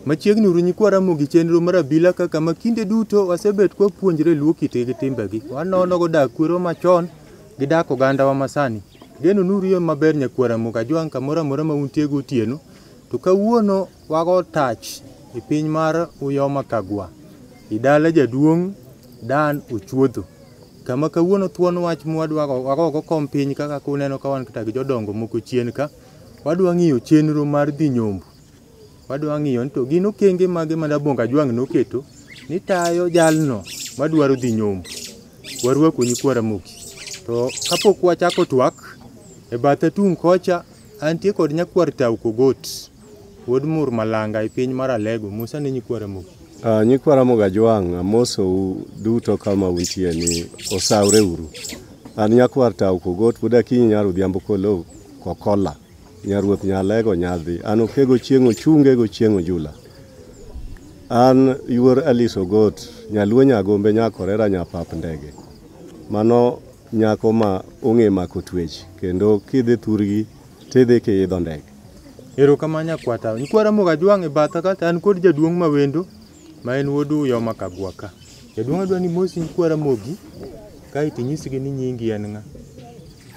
Machiegni uru nyikwara Ramogi chenro mar abila kaka makinde duto wasebet kwa puonjre luo kite gi timbegi. Wanono go dak kwero machon gi dak oganda wa masani. Geno nuru yo maber nyakwara Ramogi Ajwang' kamoro amora ma untie gotieno. To kawuono wago tach e piny mar Uyoma Kagwa. Idala jaduong' Dan Ochuodho. Kama kawuono thuon wach mwadwago wago kom piny kaka kuneno ka wan kata gi jodongo moko chien ka. Wadwa ng'iyo chenro mar dhi Nyombo. Wadwa ng'iyo to gin okenge mage ma Ramogi Ajwang' noketo ni tayo jalno madwaro dhi Nyombo. Warwako nyikwara Ramogi. To kapok wachako twak e bathe tung' kocha antie kod nyakwar Tau Kogot. Wuod Mur Malanga e piny mar Alego. Musa ne nyikwara Ramogi. Nyikwara Ramogi Ajwang' amoso duto kama untie ni osawre uru. An nyakwar Tau Kogot buda kinyi nyaro dhiambo kolo kokola. Nyaruoth Nyalego nyadhi. An okego chieng' ochunge go chieng' ojula. An yuor Alice Ogot nyaluo nyagombe nyakorera nyapap ndege. Mano nyako ma ong'e mako twech kendo kidhi Thurgi tidhi kiidho ndege. Erokamano nyakwata. Nyikwara Ramogi Ajwang' e batha kata an kod jaduong' mawendo ma en wuod Uyoma Kagwa ka. Jaduong' adwa ni mosi nyikwara Ramogi ka itinyisgi ni nyingi en ng'a.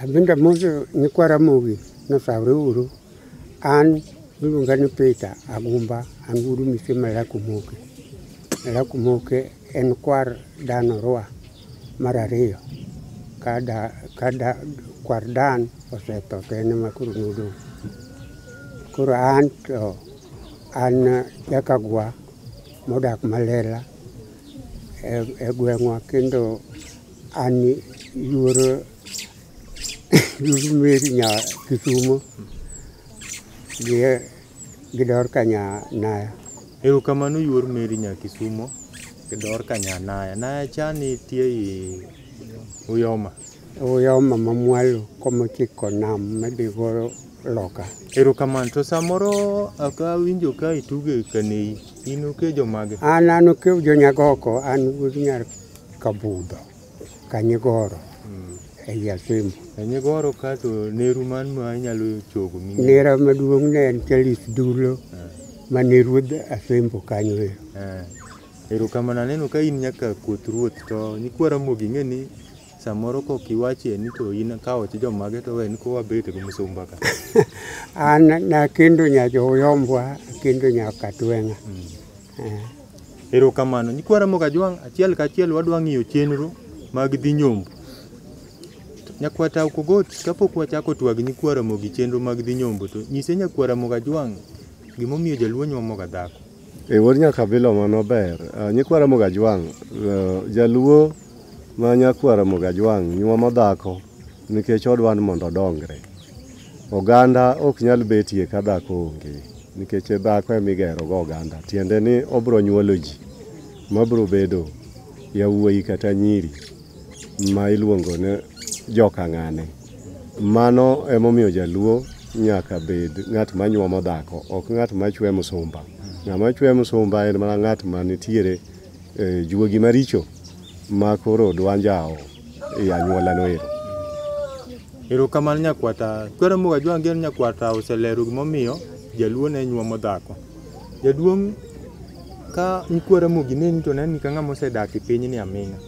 Abinda moso nyikwara Ramogi nosawre uru. An iluonga ni Peter Agumba, an wuod mise ma Lakumoke. Lakumoke en kwar Dan Orwa mar ariyo. Kada kwar Dan osetho to en ema koro nodong'. Koro an Jakagwa modak Malela e gweng'wa kendo an yuor Meri nya Kisumo gi Dorka nya Naya. Erokamano yuor Meri nya Kisumo gi Dorka nya Naya. Naya chani tie i Uyoma. Uyoma mamwalo komo chiko nam medhi goro loka. Erokamano to samoro aka winjo ka ituge kanei in okejo mage. An okejo Nyagoko, an wuod nyar Kabudho Kanyigoro e Yasimbo. Kanyigoro ka to neru man ma inyalo chogo mingi. Nera maduong' ne en Chalis Dulo ma ne ruodh Asembo kanyo. Erokamano aneno ka in nyaka koth ruoth to nyikwara Ramogi ng'eni samoro kokiwache ni to in ka oche jomage to wen ko wabete go musumba ka. An nakendo nya Joyombwa kendo nya Katwenga. Erokamano nyikwara Ramogi Ajwang' achiel ka achiel wadwa ng'iyo chenro mag dhi Nyombo. Nyakwar Tau Kogot kapok wachako twag nyikwara Ramogi chenro mag dhi Nyombo to nyise nyakwara Ramogi Ajwang' gimomiyo jaluo nyuomoga dhako. Wuod nyakabilo mano ber. Nyikwara Ramogi Ajwang' jaluo ma nyakwara Ramogi Ajwang' nyuomo dhako nikech odwan mondo odongre. Oganda ok nyal betie ka dhako onge nikech dhako emigero go oganda. Tiende ni obro nyuolo ji mabro bedo yawuoyi kata nyiri ma iluongo ne joka ng'ane. Mano emomiyo jaluo nyaka bed ng'at ma nyuomo dhako, ok ng'at ma chwe musumba. Ng'ama chwe musumba en mana ng'at ma nitiere juogi maricho ma koro dwanjao e anyuola no ero. Erokamano nyakwata. Nyikwara Ramogi Ajwang' gen nyakwata oselero gimomiyo jaluo ne nyuomo dhako. Jaduong' ka nyikwara Ramogi neni to neni ka ng'ama osedak e piny ni aming'a.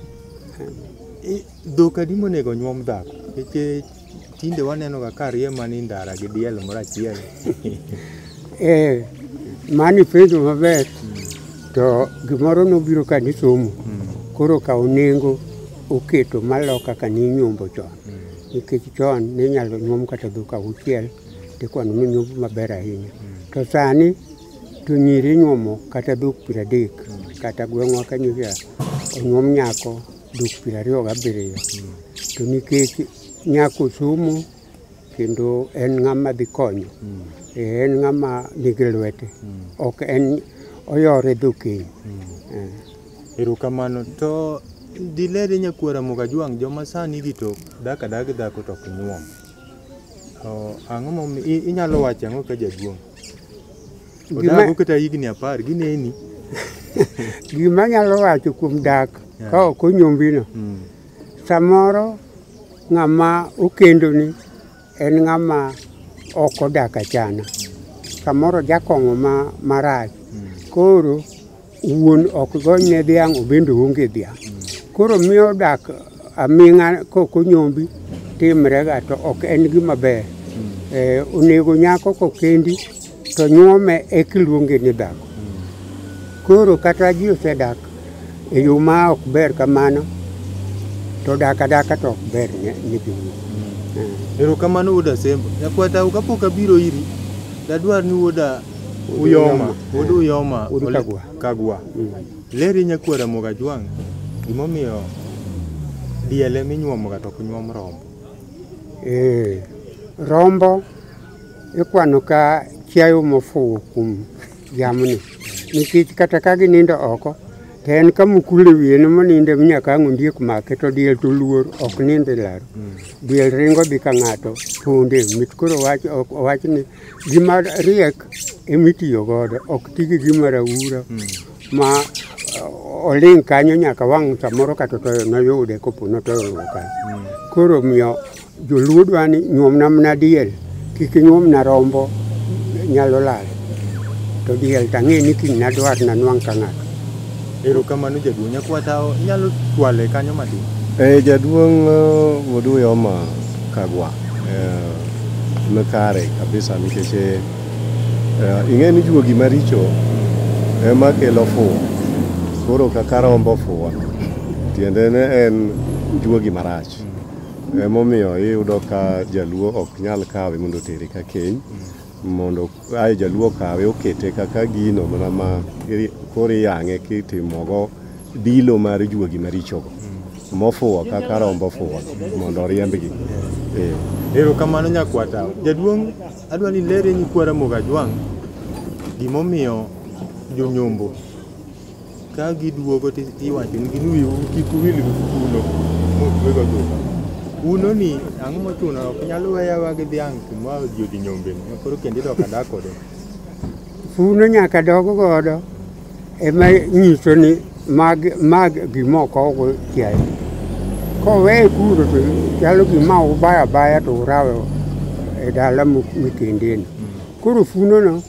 Dhok adi monego nyuom dhako? Nikech tinde waneno ga karie mani ndara gi diel moro achiel. Mani penjo maber. To gimoro nobiro ka ni somo. Koro ka onengo oketo maloka ka ni nyombo chon. Nikech chon ne nyalo nyuom kata dhok auchiel tikwano ni nyombo maber ahinya. To sani to nyiri nyuomo kata dhok 30 kata gweng'wa kanyo onyuom nyako dhok 27. To nikech nyako somo kendo en ng'ama dhi konyo. En ng'ama nigi lwete. Ok en oyore dhokeny. Erokamano to dilere nyakwara Ramogi Ajwang' joma sani gi to dak adag dhako to ok nyuom. Ang'o momiyo inyalo wacho ang'o ka jaduong'? Odago kata higni 10 gineni. Gima nyalo wacho kuom dak ka ok onyombino. Samoro ng'ama okendo ni en ng'ama ok odak achana. Samoro jakong'o marach koro wuon ok gony ne dhiang' obende onge dhiang'. Koro miyo dak aming'a konyombi timrega to ok en gima ber. Onego nyako kokendi to nyuome ekiluonge ni dhako. Koro kata ji osedak e yo ma ok ber kamano to dak adaka to ok ber ne piny. Erokamano wuoda Sembo. Nyakwata kapok abiro iri, dadwar ni wuoda Uyoma, wuoda Uyoma, Kagwa. Leri nyakwara moga jwang', gimomiyo diele minyuomoga to ok nyuom rombo. Rombo ikwano ka chiayo mofuwo kuom jamni. Nikech kata ka ginindo oko, to en kamukule wiye no moninde nyaka ang' ondiek make to diel to luor ok ninde laro. Diel ringo dhi ka ng'ato tunde mit koro wach ni gima riek emitiyo godo ok tigi gima raura ma oling kanyo nyaka wang' samoro kata to noyude kopo notoyo kanyo. Koro miyo joluo dwani nyuomna mana diel kik nyuomna rombo nyalo lal. To diel tang'e ni kiny nadwar nanwang' ka ng'ato. Erokamano jaduong', nyakwata nyalo twale kanyo matin. Jaduong' wuoda Uyoma Kagwa makare kabisa nikech ing'e ni juogi maricho ema kelo fuwo. Koro kaka rombo fuwo tiende ne en juogi marach. Emomiyo iyudo ka jaluo ok nyal kawe mondo tere ka keny. Mondo jaluo kawe okete kaka gino mana ma koro iyang'e kitimogo dilo mar juogi marichogo mofuwo kaka rombo fuwo mondo oriembgi. Erokamano nyakwata. Jaduong', adwa ni lere nyikwara moga jwang' gimomiyo jo-Nyombo ka giduogo to iwacho ni ginuyu kik uwil uno motwego dhuka. Uno ni ang'o mochuno ok nyalo weyawa gi dhiang' kuma ji odhi nyombeni koro kendo idok adak kode. Uno nyaka dog godo ema nyiso ni mag gimoko ogo chiayo. Koweye kuro to chalo gima ubaya baya to urawe e dala mikendeni. Koro funo no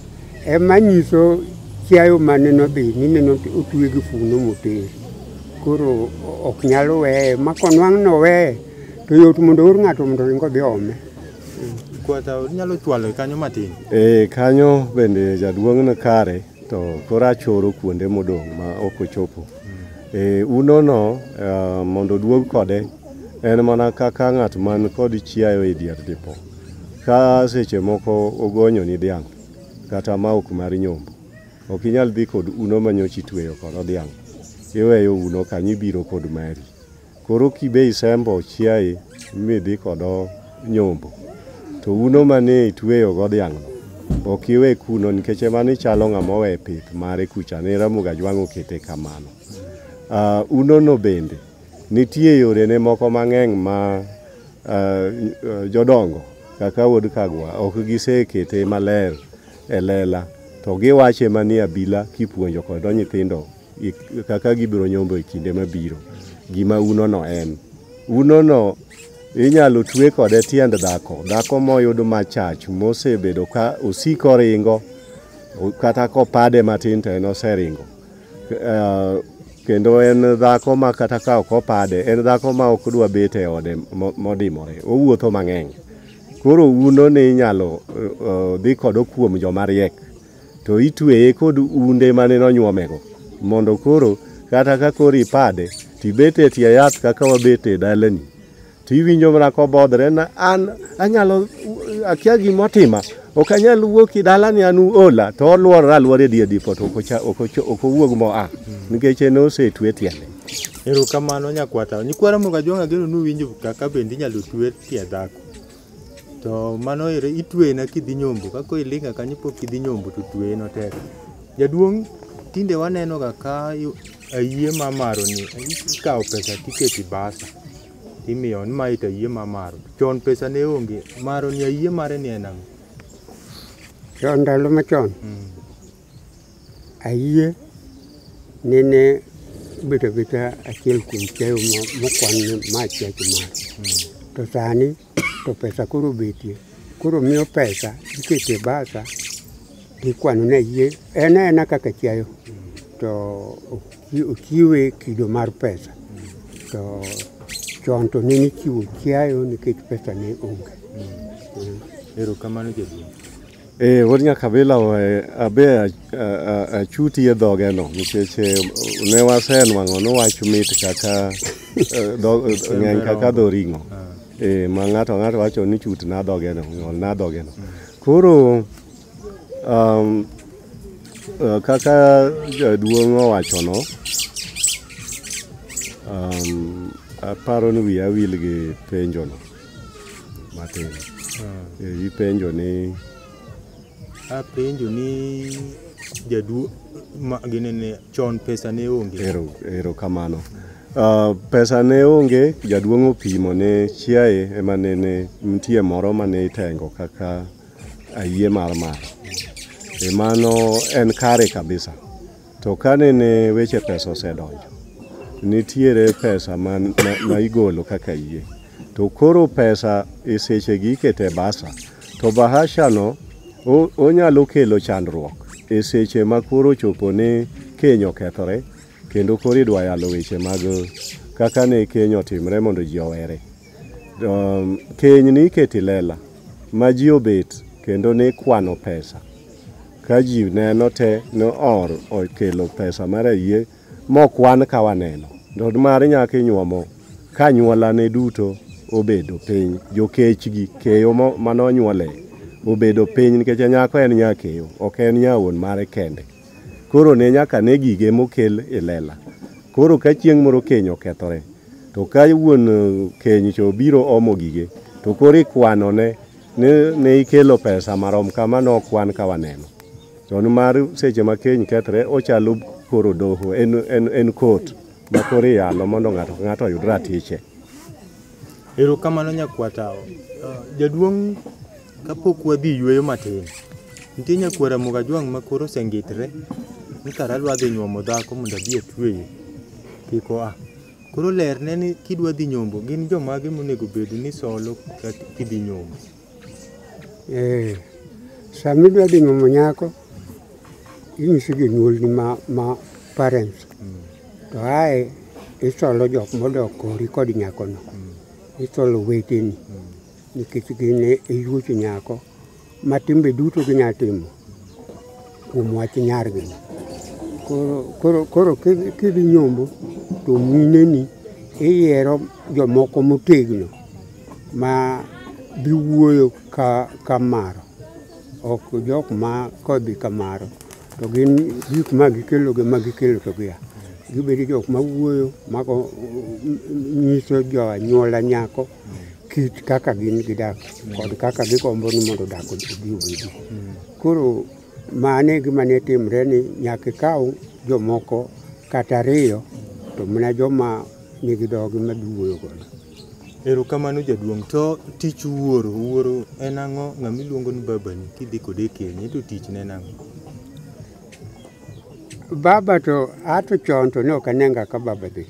ema nyiso chiayo mane nodhi ni neno otwe gi funo moteri. Koro ok nyalo weye ma konwang' no weye to yot mondo or ng'ato mondo ringo dhi ome. Kwata nyalo chwalo kanyo matin. Kanyo bende jaduong' ne kare to kora choro kuonde modong' ma ok ochopo. Uno no mondo duog kode en mana kaka ng'at man kod chiayo e dier dipo. Ka seche moko ogonyo ni dhiang' kata ma ok mar nyombo, ok inyal dhi kod uno manyochi tweyo kod dhiang'. Iweyo uno kanyo ibiro kod mari. Koro kibe isembo chiaye midhi kod nyombo to uno mane itweyo go dhiang' no ok iwe kuno nikech mane chalo ng'ama owe pith mare kucha ne Ramogi Ajwang' okete kamano. Uno no bende nitie yore ne moko mang'eny ma jodongo kaka wuod Kagwa ok gisekete maler e lela to giwache manie abila kipuonjo kod nyithindo kaka gibiro nyombo e kinde mabiro. Gima uno no en. Uno no inyalo twe kode tiend dhako moyud machach mosebedo ka osiko ringo kata kopade matin to en oseringo. Kendo en dhako ma kata ka ok opade en dhako ma ok dwa bet e ode modimore. Owuotho mang'eny. Koro uno ne inyalo dhi kod kuom joma riek to itweye kod unde mane nonyuomego mondo koro kata ka koro ipade tibete tie yath kaka wabete dalani tiwinjo mana kobodhre na an anyalo akia gimotima ok anyal wuok dalani anu ola to oluorra aluore die dipo to ok owuog mo nikech en osetwe tiende. Erokamano nyakwata. Nyikwara Ramogi Ajwang' ageno nuwinjo kaka bende inyalo twe tie dhako. To mano ere itwena kidhi nyombo kako ilinga kanyo pok kidhi nyombo to twe no tek. Jaduong' tinde waneno ga ka ayie mamaro ni ikawo pesa tiketi basa imiyo ni ma ita ayie mamaro. Chon pesa ne onge maro ni ayie mare ni enang. Chon ndalo machon ayie nene beta achiel kuom chiayo mokwan ni ma chiacho mare. To sani to pesa koro betie. Koro miyo pesa ikete basa tikwano ne yie ena kaka chiayo to ochiwe kido mar pesa to chon to ne chiwo chiayo nikech pesa ne onge. Erokamano jaduong'. Wuod Nyakabila abe achuti e dhoge no nikech ne wasenwang'o nowacho mit kaka ng'eny kaka dho ring'o. Ma ng'ato wacho ni chut na dhoge no, ng'ol na dhoge no. Koro kaka jaduong' owacho no, aparo ni wiya wil gi penjo no matin. Penjo ni jaduong' ginene chon pesa ne onge. Erokamano. Pesa ne onge, jaduong' opimo ne chiaye ema nene nitie moro mane itengo kaka ayie mar. Mano en kare kabisa. To kanene weche pesa osedonjo, nitiere pesa ma igolo kaka yie. To koro pesa e seche gi ikete basa. To bahasha no onyalo kelo chandruok e seche ma koro chopo ne kenyo kethore kendo koro idwa yalo weche mag kaka ne kenyo timre mondo ji owere. Keny ni iketi lela ma ji obet kendo ne kwano pesa. Ka ji neno te no okelo pesa mar yie mokwan ka waneno. Dod mare nyaka inyuomo ka nyuola ne duto obedo piny. Jokech gi keyo manonyuole obedo piny nikech nyako en nyakeyo, ok en nyawuon mare kende. Koro ne nyaka ne gige mokel e lela. Koro ka chieng' moro keny okethore, to ka wuon keny cho biro omo gige, to koro ikwano ne ikelo pesa marom kama nokwan ka waneno. To mar seche ma keny kethre ochalo koro doho, en court ma koro iyalo mondo ng'ato oyud ratiche. Erokamano nyakwata. Jaduong' kapok wadhi yweyo matin, nitie nyakwara Mugajwang' ma koro osengitre ni kara dwa dhi nyuomo dhako mondo adhi atweye kik oa. Koro lerne ni kidwa dhi nyombo gin jomage monego bed ni solo kidhi nyombo? Sami dwa dhi nyuomo nyako inyisi jonyuolni ma parents. To ae isolo jok modok kori kod nyakono. Isolo weteni nikech gin e yuocho nyako ma timbe duto ginya timo kuom wach nyargi. Koro kidhi nyombo to mineni iyiero jomoko motegno ma dhi wuoyo kamaro, ok jok ma kodhi kamaro to gin gik ma gikelo to gia. Gibedo jok ma wuoyo mago nyiso jo anyuola nyako kit kaka gin gidak kod kaka gigombo ni mondo dak odhi obedi. Koro mane gima ne timre ni nyaka ikaw jomoko kata ariyo to mana joma nigi dhogi ma wuoyo godo. Erokamano jaduong'. To tich wuoro en ang'o? Ng'ama iluongo ni babani kidhi kode keny to tich ne en ang'o? Baba to ato chon to ne ok anenga ka baba dhi.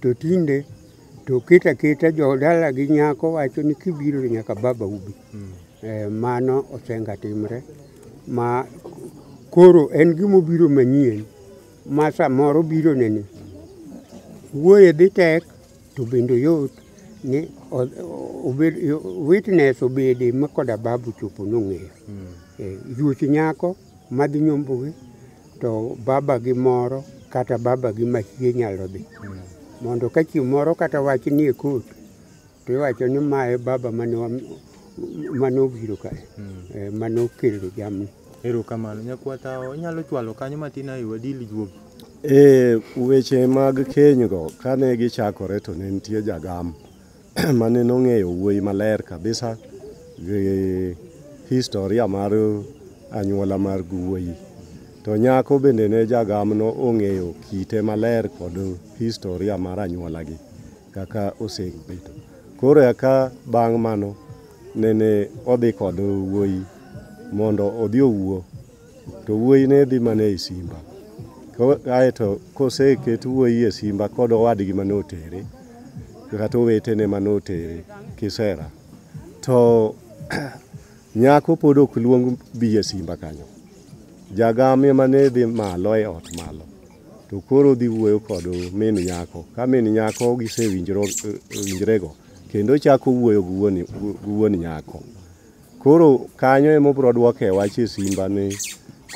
To tinde to kita jo dala gi nyako wacho ni kibiro nyaka baba ubi. Mano osenga timre ma koro en gimo biro manyien ma samoro biro neni wuoye dhi tek to bendo yot ni witness obede ma koda babu chopo nong'eyo. Yuoch nyako madhi nyombogi to baba gi moro kata baba gi mahie nyalo dhi. Mondo ka chieng' moro kata wach ni e kot to iwacho ni mae baba manobiro kae manokelo jamni. Erokamano nyakwata. Onyalo chwalo kanyo matin ayo wadili juogi. Weche mag keny go kane gichakore to ne nitie jagam mane nong'eyo wuoyi maler kabisa gi historia mar anyuola mar wuoyi. To nyako bende ne jagamno ong'eyo kite maler kod historia mar anyuola gi kaka osebedo. Koro eka bang' mano nene odhi kod wuoyi mondo odhi owuo. To wuoyi ne dhi mana e simba. Aeto koseket wuoyi e simba kod owadgi manotere kata owetene manotere kisera, to nyako pod ok luong bi e simba kanyo. jagam ema ne dhi malo e ot malo. To koro dhi wuoyo kod min nyako. Ka min nyako gisewinjrego kendo chako wuoyo gi wuon nyako. Koro kanyo ema obiro duoke wach e simba ni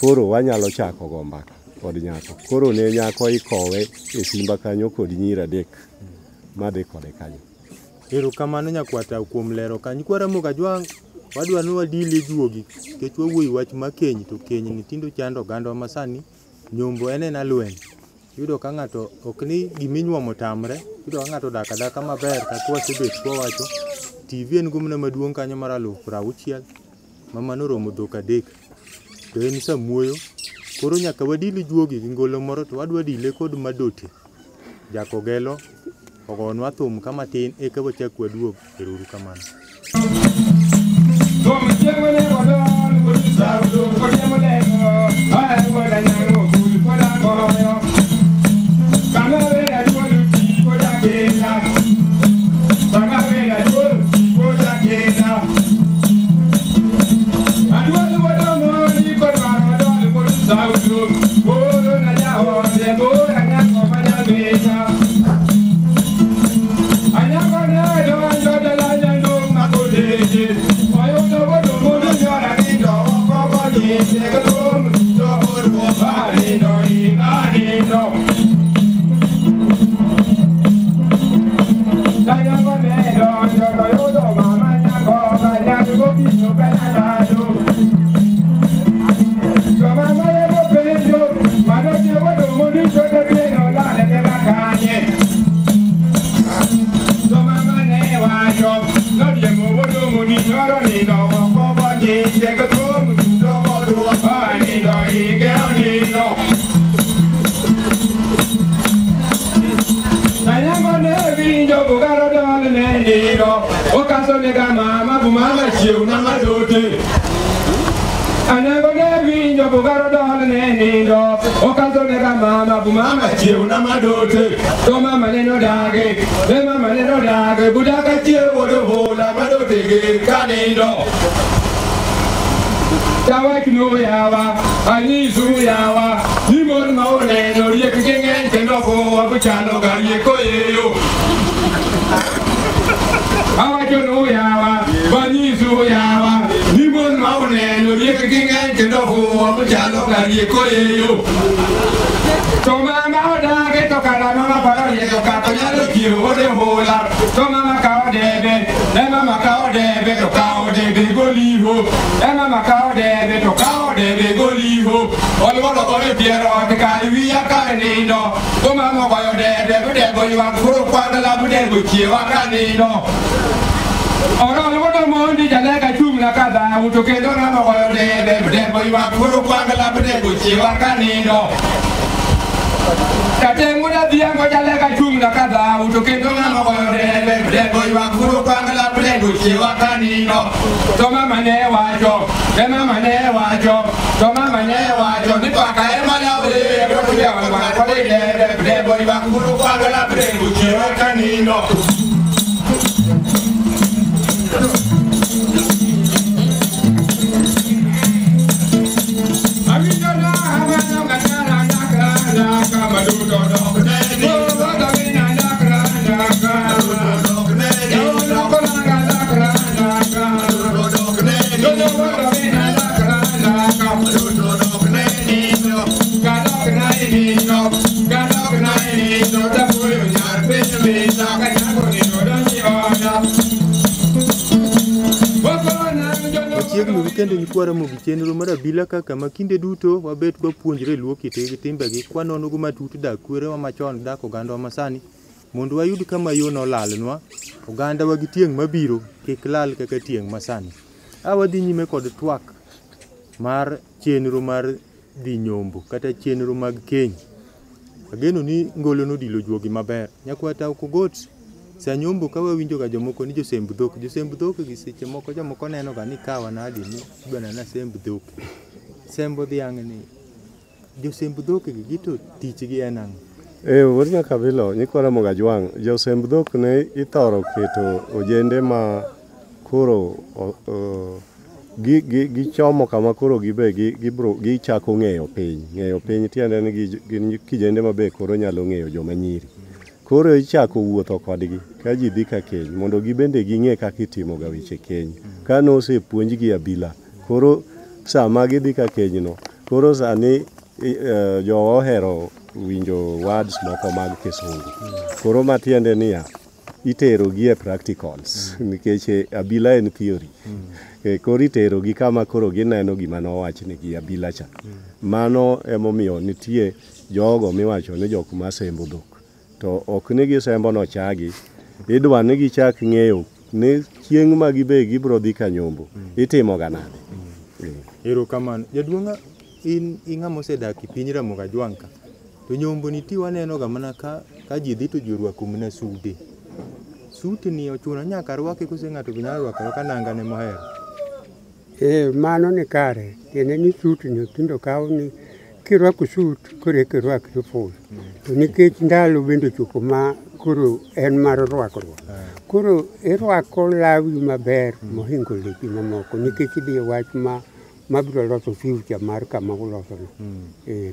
koro wanyalo chako go mbaka kod nyako. Koro ne nyako ikowe e simba kanyo kod nyiri adek madhi kode kanyo. Erokamano nyakwata kuom lero kanyo. Kwara Mugajwang' wadwa ni wadili juogi kech wawuoyi wach ma keny to keny ni tindo chando oganda ma sani nyombo en alweny. Yudo ka ng'ato ok ni giminyuomo tamre, yudo ka ng'ato dak adaka maber kaka wasebet kwawacho. TV en gumna maduong' kanyo mar 60,000 mama noromo dhok adek. To en samuoyo. Koro nyaka wadili juogi gi ngolo moro to wadwa dile kod madote. Jakogelo ogonwa thum kama tin eka wachak waduog. Erouru kamano. Kendo ni kwara mugi chenro mar abila kaka makinde duto wabet kwa puonjre luo kitegi timbegi kwanono go matut dak kwere wa machon dak oganda wa masani mondo wayud kama yo no lalnwa oganda wa gitieng mabiro kik lal kaka tieng masani. Awadhi nyime kod twak mar chenro mar dhi nyombo kata chenro mag keny. Ageno ni ngolo no dilo juogi maber. Nyakwata okogot sa nyombo ka wawinjo ga jomoko ni josemb dhok gi seche moko jomoko neno ga ni kawa na adi ni bana na semb dhok. Sembo dhiang' ni josemb dhok gi gito tich gi enang. Wuod Nyakabilo nyikwara Mugajwang' josemb dhok ne ithoro keto ojende ma koro gichomo kama koro gichako ng'eyo piny tiende ni gin kijende mabe koro nyalo ng'eyo joma nyiri. Koro ichako wuotho kodgi ka ji dhi ka keny mondo gibende ging'e kaka itimoga weche keny. Ka nosepuonjgi abila, koro sama gidhi ka kenyno, koro sani jo ohero winjo words moko mag kisungu. Koro matiende niya, iterogi e practicals nikech abila en theory. Koro iterogi kama koro gineno gima nowachnegi abila cha. Mano emomiyo nitie jogo miwacho ni jok masembo dhok. To ok ni gisembo no chagi, idwa ni gichak ng'eyo ni chieng' ma gibe gibro dhi ka nyombo, itimoga nade. Erokamano. Jaduong'a, in ng'ama osedak e piny Ramogi Ajwang' ka. To nyombo ni ti waneno ga mana ka ji dhi to ji orwako mana sude. Suti ni ochuno nyaka rwake kose ng'ato be nyalo rwako ka nanga ne mohero. Mano ni kare. Tiende ni suti ni tindo kawo ni kirwako sut koro kirwak full. To nikech ndalo bende chopo ma koro en mar rwakruok. Koro irwako lawi maber mohingo lepi mamoko nikech idhi e wach mabiro loso future mar kama ulosono.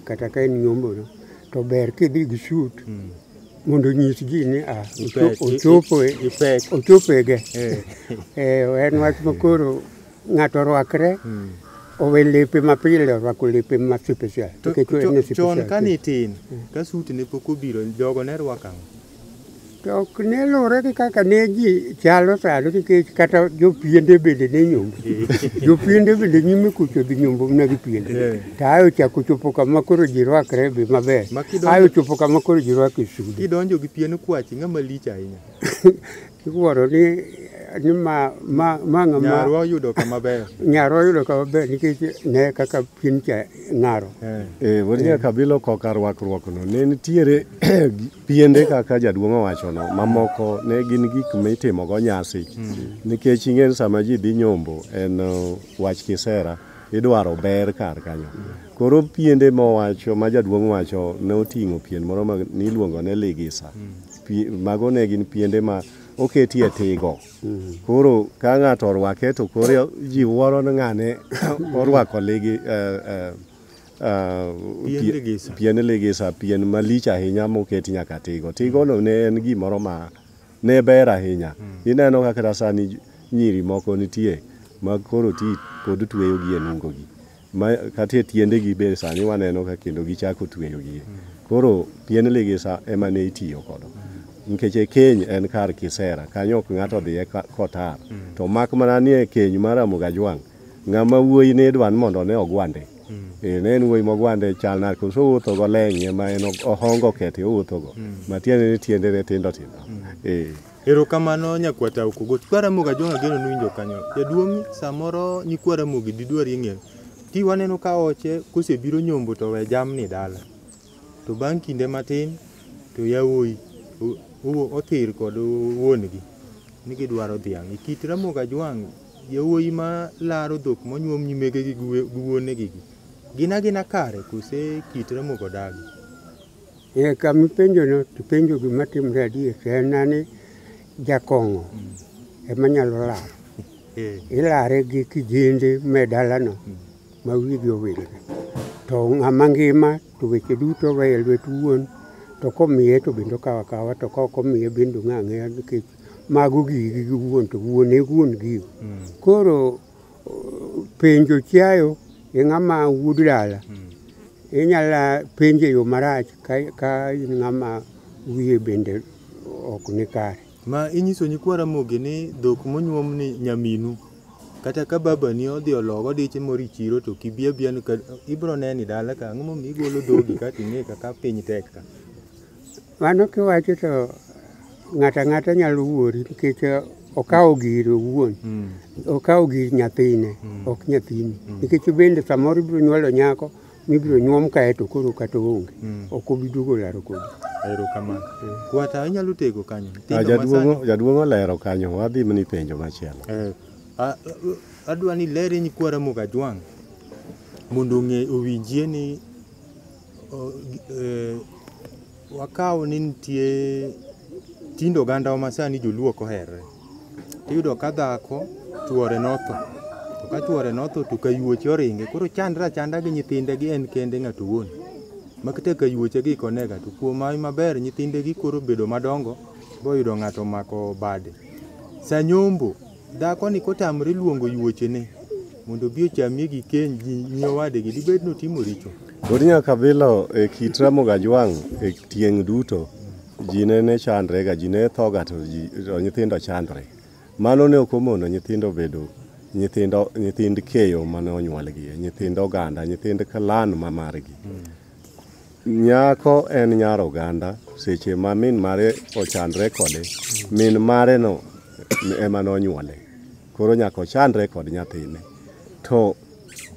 Kata ka en nyombo no, to ber kidhi gi sut mondo nyis ji ni ochopege. En wach makoro ng'ato rwakre owe lepe mapile orwako lepe ma special. Chon ka ni tin, ka suti ne pok obiro, jogo ne rwako ang'o? To ok ne luwore gi kaka ne ji chalo sano nikech kata jopiende bende ne nyombo. Jopiende bende nyime kucho dhi nyombo na gi piende. To ayo chako chopo kama koro ji rwakre be maber. Ayo chopo kama koro ji rwako sudi. Kidonjo gi pien kwachi ng'ama lich ahinya. Iwuoro ni nyarwa oyudo kama ber. Nyarwa oyudo kama ber nikech ne kaka pien cha ng'aro. Wadiya kabilo koka rwakruok no ne nitiere piende kaka jaduong' owacho no mamoko ne gin gik mitimo go nyasi. Nikech ing'en sama ji dhi nyombo en wach kisera idwaro ber kar kanyo. Koro piende mowacho ma jaduong' wacho ne oting'o pien moro ma niluongo ne ligisa. Mago ne gin piende ma oketie tigo. Koro ka ng'ato orwake to koro ji wuoro ni ng'ane orwako pien ligisa, pien malich ahinya moketi nyaka tigo. Tigo no ne en gimoro ma ne ber ahinya. Ineno kaka sani nyiri moko nitie ma koro ti pod tweyo gi e nungogi. Kata tiendegi be sani waneno ka kendo gichako tweyo gi. Koro pien ligisa ema ne itiyo kodo. Nikech keny en kar kisera, kanyo ok ng'ato dhiye kotar. To mak mana ni e keny mar Ramogi Ajwang', ng'ama wuoyi ne dwan mondo ne ogwande. Ne en wuoyi mogwande chal nade koso owuotho go leng'e ma en ohongo kete owuotho go. Matiende ni tiende ne tindo. Erokamano nyakwata ukogot. Kwa Ramogi Ajwang' ageno nuwinjo kanyo. Jaduong' samoro nyikwa Ramogi didwari ng'eyo. Ti waneno ka oche kosebiro nyombo to we jamni dala. To bang' kinde matin to yawuoyi othir kod wuongi ni gidwaro dhiang'. E kit Ramogi Ajwang' yawuoyi ma laro dhok monyuom nyimege gi wuonegi gina kare kose kit Ramogi odagi? Kama ipenjo no to penjo gima timre adier en ni jakong'o ema nyalo laro. Ilare gi kijende medalano ma wigi owilore. To ng'ama ngima to weche duto weyo lwet wuon. To komiye to bende okawo akawa, to komiye bende ng'ang'eya nikech mago gigi gi wuon to wuon e wuon gigo. Koro penjo chiayo e ng'ama wuod dala. Inyala penje yo marach ka in ng'ama wiye bende ok ni kare. Ma inyiso nyikwa Ramogi ni dhok monyuom ni nyaminu kata ka babani odhi ologo diche moro e chiro to kibia ni ibro neni dala ka ang'o momiyo igolo dhogi ka ting'e kaka piny tek ka. Mano kiwacho to ng'ata nyalo wuori nikech okawo gir owuon. Okawo gir nyathine, ok nyathini. Nikech bende samoro ibiro nyuolo nyako mibiro nyuom kae to koro kata onge. Ok obiduogo laro kodi. Erokamano. Kwata inyalo tego kanyo. Jaduong' olero kanyo, wadhi mni penjo machielo. Adwa ni leri nyikwa Ramogi Ajwang' mondo owinjie ni wakaw ni nitie tindo oganda masani joluo ok oherre. Tiyudo ka dhako chuore notho To ka chuore notho to kayuoche oringe koro chandra chanda gi nyithinde gi en kende ng'ato wuon. Makite kayuoche gi konega to kuom mai maber nyithinde gi koro bedo madongo boyudo ng'ato mako bade. Sa Nyombo dhako ni kotamre luongo yuoche ne mondo bi ochamie gi keny nyiew wadegi dibed notimo richo. Korinya kabilo e kit Ramogi Ajwang' e tieng' duto ji ne chandrega, ji ne thoga to nyithindo chandre. Mano ne ok omono nyithindo bedo nyithind keyo mane onyuolgi, nyithind oganda, nyithind clan ma margi. Nyako en nyar oganda, seche ma min mare ochandre kode, min mare no ema nonyuole. Koro nyaka ochandre kod nyathine. To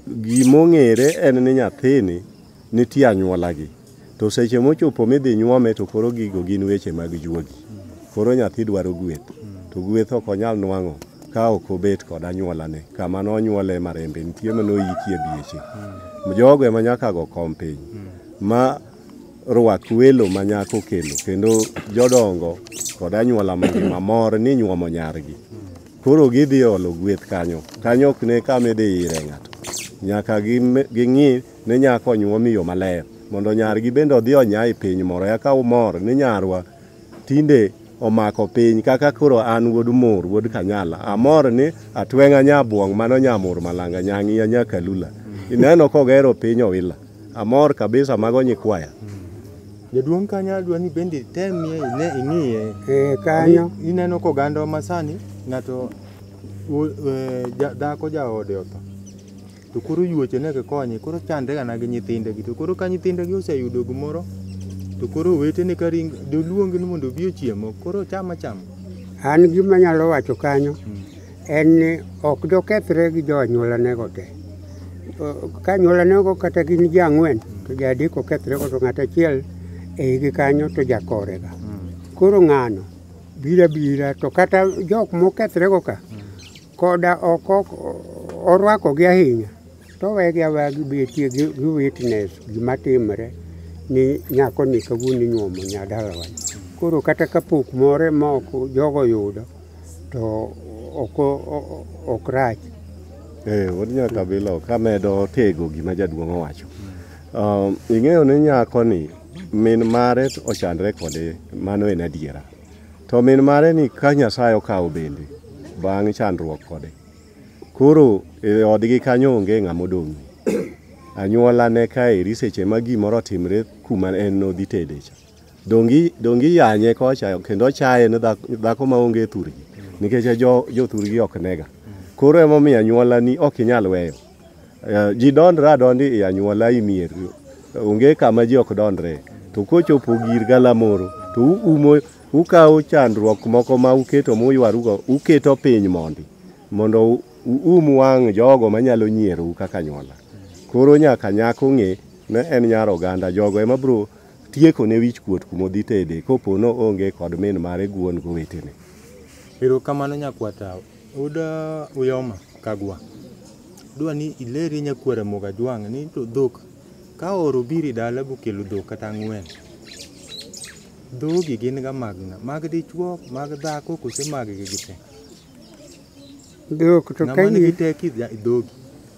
gimong'ere en ni nyathini nitie anyuolagi. To seche mochopo midhi nyuome to koro gigo gin weche mag juogi. Koro nyathi dwaro gweth. To gweth ok onyal nwang'o ka ok obet kod anyuolane. Kama nonyuole Marembe nitie manoikie bieche. Jogo ema nyaka go kom piny. Ma rwak welo ma nyako kelo. Kendo jodongo kod anyuola mangima mor ni nyuomo nyargi. Koro gidhi olo gweth kanyo. Kanyo ok ne kama idhi ire ng'ato. Nyaka ging'i ni nyako nyuomi yo maler. Mondo nyargi bende odhi onya e piny moro. Eka umor ni nyarwa tinde omako piny kaka koro an wuod mor, wuod Kanyala. Amor ni atweng'a nyabuong' mano nyamur malanga nyang'iya nyaka lula. Ineno kogero piny owila. Amor kabisa mago nyikwaya. Jaduong' Kanya dwani bende temie ing'iye. Kanyo. Ineno koganda masani ng'ato dhako jaode otho. To koro yuoche ne konye, koro chandega na gi nyithindegi. To koro ka nyithindegi oseyudo gimoro, to koro wetene ka ring doluongi ni mondo obi ochiemo, koro chama. An gima nyalo wacho kanyo en ni ok dokethre gi jonyuolanego te. Ka anyuolanego kata gin ji ang'wen to ji adek okethrego to ng'ato achiel e igi kanyo to jakorega. Koro ng'ano bira to kata jok mokethrego ka koda ok orwakogi ahinya to wegi aweya gibetie gi witness gima timre ni nyako ni kawuono inyuomo nyadalawa. Koro kata kapok more ma ok jogo yudo to ok rach. Wuod nyaka bilo kamedo tego gima jaduong' owacho. Ing'eyo ni nyako ni min mare ochandre kode, mano en adiera. To min mare ni ka Nyasaye okawo bende bang' chandruok kode. Koro e odgi kanyo onge ng'ama odong'. Anyuola ne kaeri seche ma gimoro timre kuma en nodhi tedecha. Dongi yanye kocha kendo chaye ne dhako maonge Thurgi. Nikech jo Thurgi ok nega. Koro emomiyo anyuola ni ok inyal weyo. Ji dondra dondi e anyuola imier. Onge kama ji ok dondre. To kochopo gir galamoro to ukawo chandruok moko ma uketo muywarugo, uketo piny mondo wang' jogo manyalo nyierou kaka anyuola. Koro nyaka nyako ng'e ne en nyar oganda, jogo ema bro tieko ne wich kuot kumodhi tede kopo no onge kod min mare guon go wetene. Erokamano nyakwata uda uyoma kagwa. Dwa ni ileri nyakwara Ramogi Ajwang' ni to dhok ka oro biri dala bukelo dhok kata ang'wen. Dhogi gin ga mag dichuo, mag dhako kose mag gi gite. Dhok to ka ni giteki dhogi.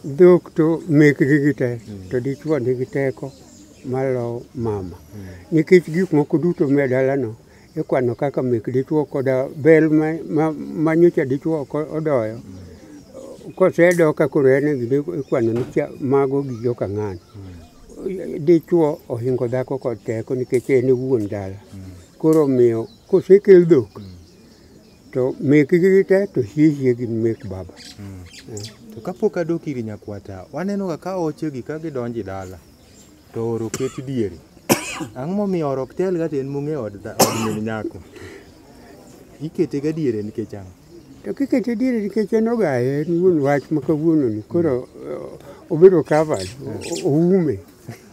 Dhok to mekgi gite to dichuo nigi teko malo mama. Nikech gik moko duto me dalano ikwano kaka mek dichuo koda bel ma nyocha dichuo odoyo. Kosedo ka koro en ikwano ni mago gi joka ng'ano. Dichuo ohingo dhako kod teko nikech en wuon dala. Koro miyo kosekel dhok to mekgi gite to hiye gin mek baba. To kapok adok iri nyakwata, waneno ka ochegi ka gidonji dala to oro ket diere. Ang'o momiyo oro ok tel gati en mung'e od min nyako. Ikete ga diere nikech ang'o? To kikete diere nikech en ogaye, en wuon wach ma kawuono ni koro obedo covered, oume.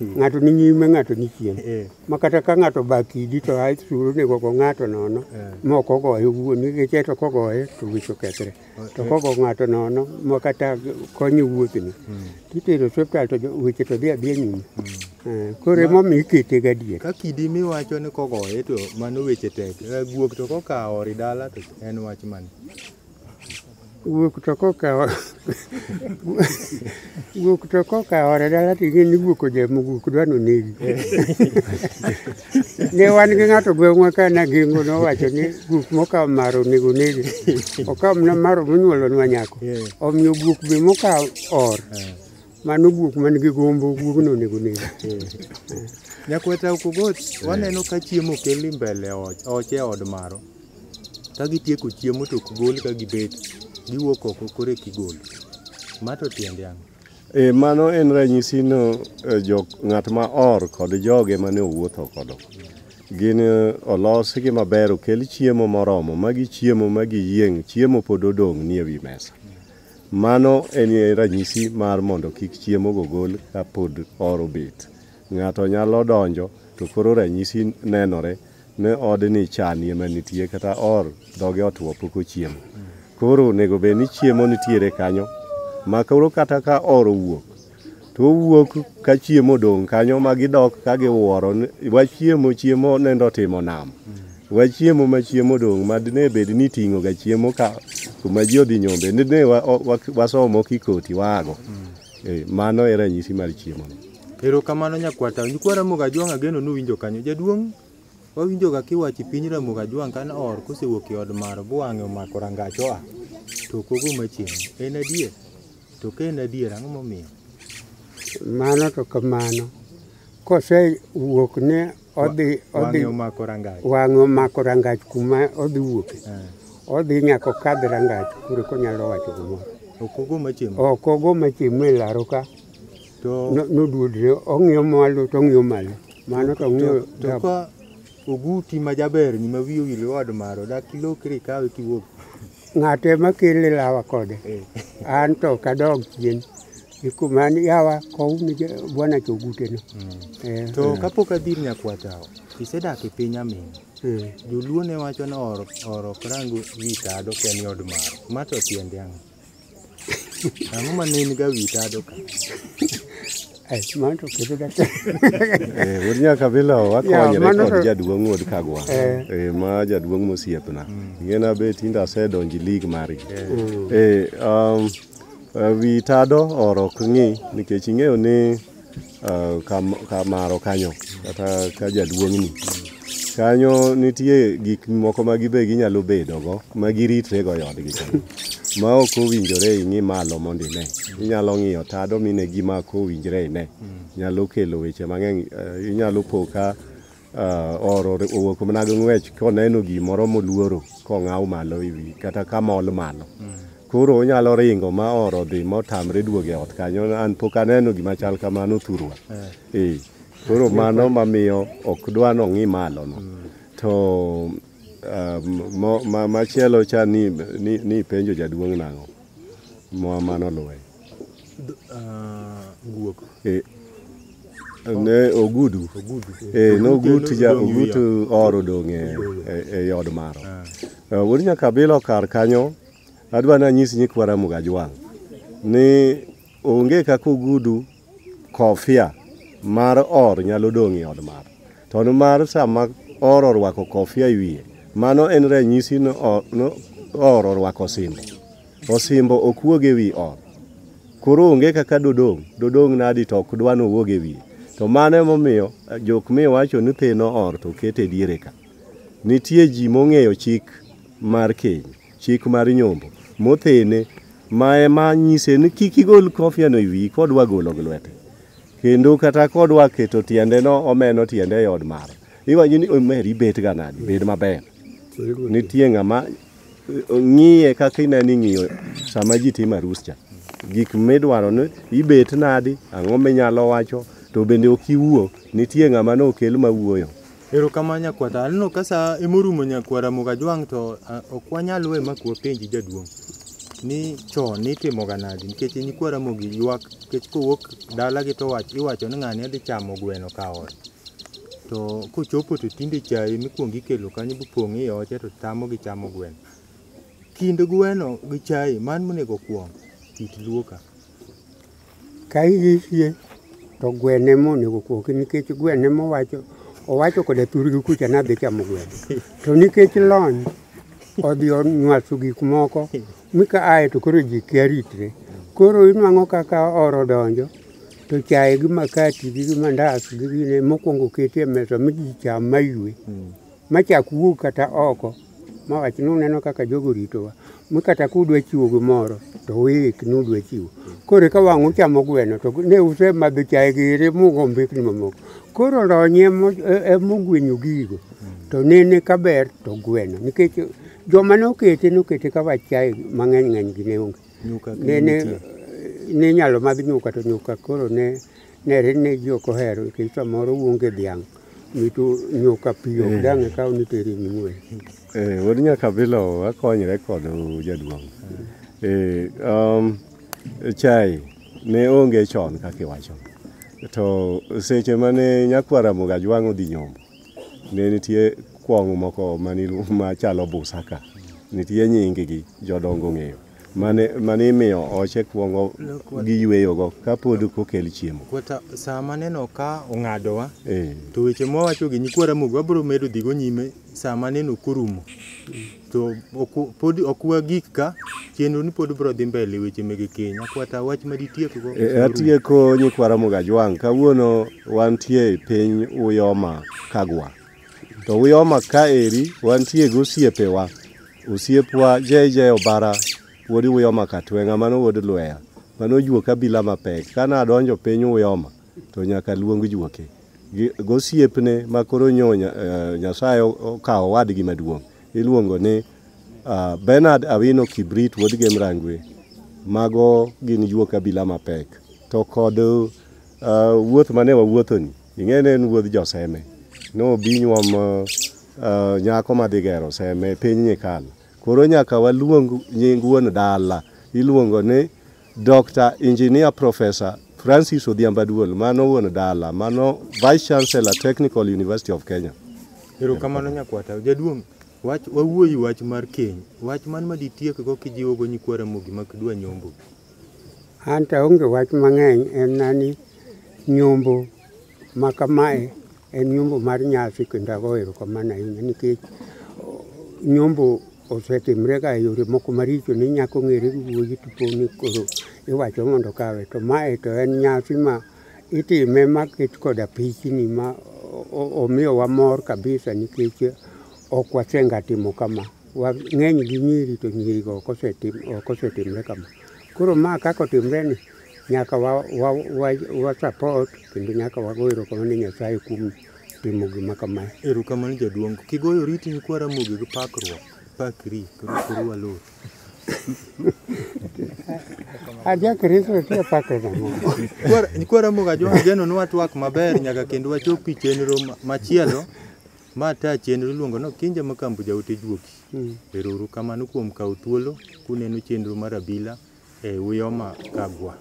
Ng'ato ni nyime, ng'ato ni chien. Ma kata ka ng'ato bakidi to ai suru nego go ng'ato nono moko goye wuon nikech to kogoye to wicho kethre. To kogo ng'ato nono ma kata konyo wuothni. Kitero hospital to weche to dhi adhiya nyime. Koro emomiyo ikete ga diere. Ka kidi miwacho ni kogoye to mano weche tek. Guok to kokawo ori dala to en wach mane? Wuok to koka ore dala tingin ni wuok ojemo wuok dwa nonegi. Ne wan gi ng'ato gweng'wa ka na gingo nowacho ni wuok mokawo maro onego negi. Okawo mana maro monyuolonwa nyako. Omiyo wuok be mokawo or. Mano wuok man gi gombo wuogno onego negi. Nyakweta Ukogot, waneno ka chiemo keli mbele oche od maro. Ka gitieko chiemo to gol ka gibet. Giwuok oko kore kigol. Mato tiende yang'. Mano en ranyisi no ng'at ma or kod joge mane owuotho kodo. Gin olosi gi maber okel chiemo moromo, magi chiemo magi yieng', chiemo pod odong' nie wi mesa. Mano en ranyisi mar mondo kik chiemo go gol ka pod or obet. Ng'ato nyalo donjo to koro ranyisi nenore ne odni chanie manitie kata or dhoge otwo pok ochiemo. Koro nego be ni chiemo nitiere kanyo ma koro kata ka or owuok to owuok ka chiemo dong' kanyo ma gidok ka giwuoro wa chiemo nendo timo nam. Wa chiemo ma chiemo dong' ma ne bed ni ting'o ga chiemo ka kuma ji odhi nyombe ne wasomo kikoti wago. Mano e ranyisi mar chiemo. Erokamano nyakwata, nyikwara Mugajwang' ageno nuwinjo kanyo. Jaduong' wawinjo ga kiwachi piny ra Mugajwang' kan or kosewuok e od maro bwang'e omako rangach oa to kogo machiemo. En adier? To ka en adier ang'o momiyo? Mano to kamano. Kose wuok ne wang'e omako rangach. Wang'e omako rangach kuma odhi wuoke. Odhi nyaka okadh rangach kure konyalo wacho gimoro. Okogo machiemo? Okogo machiemo e laro ka. Noduodre, ong'iyo malo to ong'iyo malo. Mano to ong'iyo. To ka oguti ma jaber ni ma wiyo wilo od maro dak ilokri kawe kiwuok. Ng'ate makele lawa kode. An to kadog chien. Ikumani yawa koumi bwana chogute no. To kapok adhir nyakwata, isedak e piny Amin. Joluo ne wacho na oro krango witado ken od maro. Mato tiende ang'o? Ang'o ma ne in ga witado ka? Manto kedo da. Wod nyaka bilo wakonyre kod jaduong' Wod Kagwa. Ma jaduong' mosiepna. Ngena be tinda asedonji league margi. Wi tado oro ok ng'i nikech ing'eyo ni kamaro kanyo kata ka jaduong'ni kanyo nitie gik moko ma gibe ginyalo bedogo ma giritrego yodgi kanyo ma ok owinjore ing'i malo mondo ine. Inyalo ng'iyo tado mine gima ok owinjore ine. Nyalo kelo weche mang'eny. Inyalo po ka oro owuok mana gi ng'wech koneno gimoro moluoro kong'aw malo ewi kata kamol malo. Koro onyalo ringo ma oro dhi motamre duoge ot kanyo. An pok aneno gima chal kamano thurwa. Koro mano mamiyo ok dwa nong'i malo no. To machielo cha ni penjo jaduong' nang'o mano luwe. Guok. Ne ogudu. Ogutu oro dong' e od maro. Wod nyaka bilo kar kanyo. Adwa na nyisi nyikwara Mugajwang' ni onge kaka ogudu kofia mar or nyalo dong' e od maro. To mar sama or orwako kofia wiye, mano en ranyisi no or orwako osimbo. Osimbo ok wuog e wi or. Koro onge kaka dodong' nadi to ok dwa no wuog e wiye. To mano emomiyo jok miwacho ni thino or to kete diere ka. Nitie ji mong'eyo chik mar keny, chik mar nyombo mothene ma ema nyise ni kik igol kofia no ewi kodwa golo gi lwete. Kendo kata kodwa keto tiende no omeno tiende e od maro. Iwacho ni omeri bet ga nadi, bed maber. Nitie ng'ama ng'iye kaka ineni ng'iyo sama ji timo arus cha. Gik midwaro ni ibet nadi, ang'o minyalo wacho, to bende ok iwuo. Nitie ng'ama no okel mawuoyo. Erokamano nyakwata, aneno ka sa emorumo nyakwara Mugajwang' to ok wanyal we makwa penji jaduong'. Ni chon nitimoga nadi nikech nyikwara Mugi ywak nikech kowuok dalagi to iwacho ni ng'ani adhi chamo gweno ka or. To kochopo to tinde chai mikwongo ikelo kanyo bopong' i oche to tamo gi chamo gweno. Kind gweno gi chai man monego kwong' kit luo ka. Ka igie to gweno ema onego kwong' nikech gweno ema owacho koda Thurgi kucha nadhi chamo gweno. To nikech lony odhi onywaso gik moko mika ae to koro ji kia ritre. Koro inwang'o kaka oro donjo, to chae gi makati gi mandas gi gine mokwongo kete e mesa mi ji cham maywe. Machak wuok kata oko, mawach nuneno kaka jogo ritowa. Mikata kudwa chiwo gimoro, to wik nudwa chiwo. Koro ka wang' uchamo gweno, to ne use madho chae gire mugo mbekni mamoko. Koro lonye emogwenyo gigo, to nene kaber to gweno. Nikech joma nokete ka wach chae mang'eny gi ne onge. Ne nyalo madh nyuka to nyuka koro ne ji ok ohero nikech samoro uonge dhiang'. Mito nyuka piyo dang'e ka unitere ming'we. Wod Nyakabilo wakonyre kod jaduong'. Chai ne onge chon kaka iwacho. To seche mane nyakwara Mugajwang' odhi Nyombo, ne nitie kwong' moko machalo busa ka. Nitie nying-gi jodongo ng'eyo. Mane imiyo oche kwongo gi yweyogo kapod kokel chiemo. Kata sama neno ka ong'adowa, to weche mwawacho gi nyikwara Mugo wabiro medo dhigo nyime sama neno korumo. To pod ok wagik ka, chenro ni pod biro dhi mbele weche mege keny. Akwata wach maditiekgo. Atieko nyikwara Mugajwang', kawuono wantie e piny Uyoma Kagwa. To Uyoma ka eri wantie gosiepewa. Osiepwa JJ Obara, wuodi Uyoma Katwenga mano wuod Lweya. Mano juok kabila mapek. Kana adonjo piny Uyoma, to nyaka luong juoke. Gosiepne makoro Nyasaye okawo wadgi maduong'. Iluongo ni Bernard Awino Kibrit wuod Gemrangwe. Mago gin juok kabila mapek. To kod wuoth mane wawuothoni, ing'ene en wuodh Joseme. No bi nyuom nyako madhi gero seme piny Nyikal. Koro nyaka waluong nying wuon dala. Iluongo ni Dr. Engineer Professor Francis Odhiambo Duol. Mano wuon dala. Mano Vice Chancellor Technical University of Kenya. Erokamano nyakwata. Jaduong', wawuoyi wach mar keny. Wach man maditiekgo kijiwogo nyikwara Mugi makidwa Nyombo. Anta onge wach mang'eny en nani Nyombo makamae en nyombo mar nyasi kendo ago erokamano ahinya nikech nyombo osetimre ga e yore moko maricho ni nyako ng'ere gi wuoyi tiponi koro iwacho mondo kawe. To mae to en nyasi ma itime maket koda pichni ma omiyowa mor kabisa nikech ok wasenga timo kama. Ng'eny gi nyiri to nyirigo ok osetimre kama. Koro ma kaka otimre ni nyaka wa support kendo nyaka wago erokamano ne Nyasaye kuom timo gima kamae. Erokamano jaduong'. Kigoyo riti nyikwara Mugi gi pakruok. Pakri, kuru walor. Aja Kristo tia pakro namo. Nyikwara Mugajwang' geno nwatwak maber nyaka kendo wachopi chenro machielo. Mata chenro iluongo no Okinja Makambo jaote juoki. Erokamano kuom kawo thuolo kuneno chenro mar abila e Uyoma Kagwa.